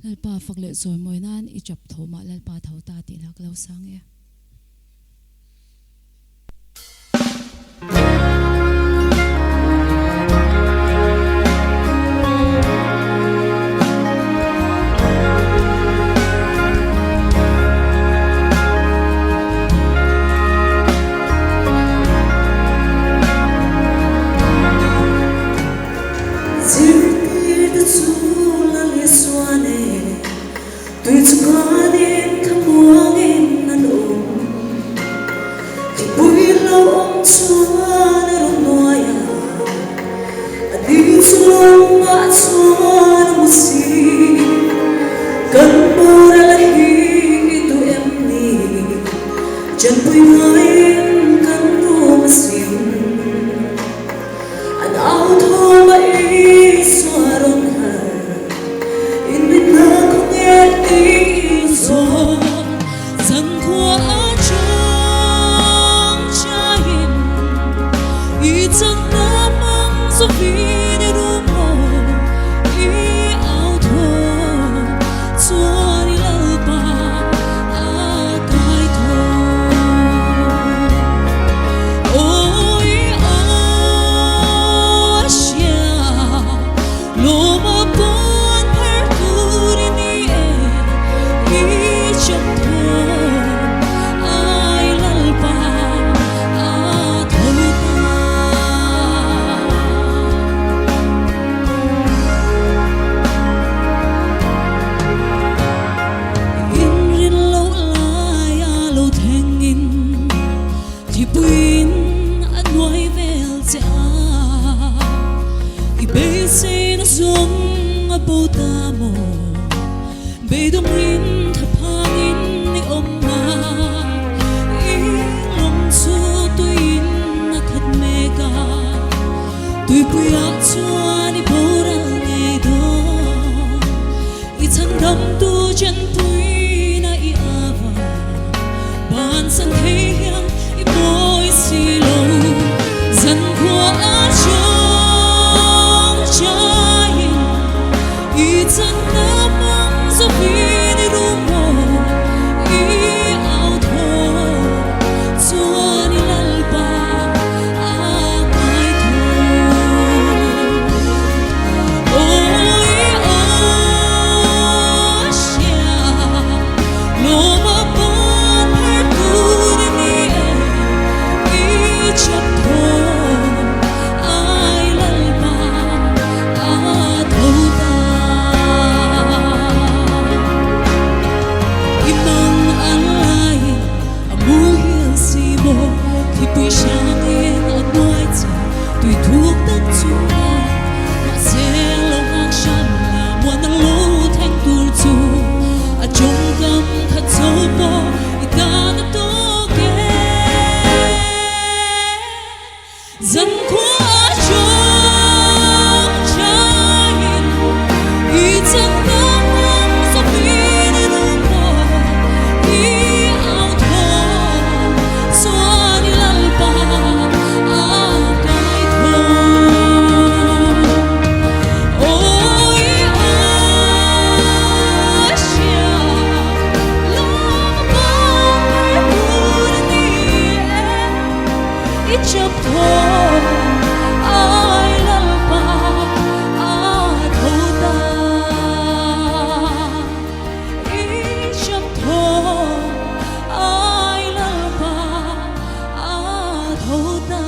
Lalpa fakle zoi moi nan I chop thawmah lalpa tho ta ti lak lo sang e. Tôi cho đến khắp muôn em năn ôm thì bụi lâu ông chúa đã rong nói đi xuống ngã cho một gì cần bù ra lại tụi em đi chân bụi nói em cần bù mà xin anh áo thô bay xóa rong hà in bên nơi không nghe tiếng gió dần qua trong trái ý chẳng đã mang gió vì để đúng màu ý áo thô cho đi Lalpa cái thô ôi Asia lô mà say nó giống ở bầu ta mồ bê đông in thập hàng in ni ôm mà in lòng su tôi in na thật mê ca tôi bùi áo cho đi bầu ra ngày đó i chân đâm tu chân tôi na i ava ban sang thấy hiang i bôi xì lâu dần qua chân đã mang gió vì để đúng màu ý áo thô cho đi Lalpa cái thô ôi Asia lô mà bon her tu đi ni ý chập thô ai Lalpa thâu ta khi bụi sáng yên ở ngoài trời tùy thuốc đất chúa mà sẽ lâu ngang sân là muôn năng lũ thanh tuôn chu ở trong tâm thật sâu bò ý ta đã tố kê dần qua trong trái ý chân đã mang gió vì để đúng màu ý áo thô xóa đi Lalpa cái thô ôi Asia lòng bao buồn đi ít chập thô ai Lalpa thâu ta ít chập thô ai Lalpa thâu ta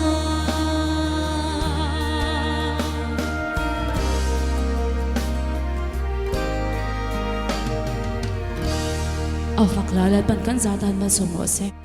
fakla lalpan kan zatan Malsawmdawngzuali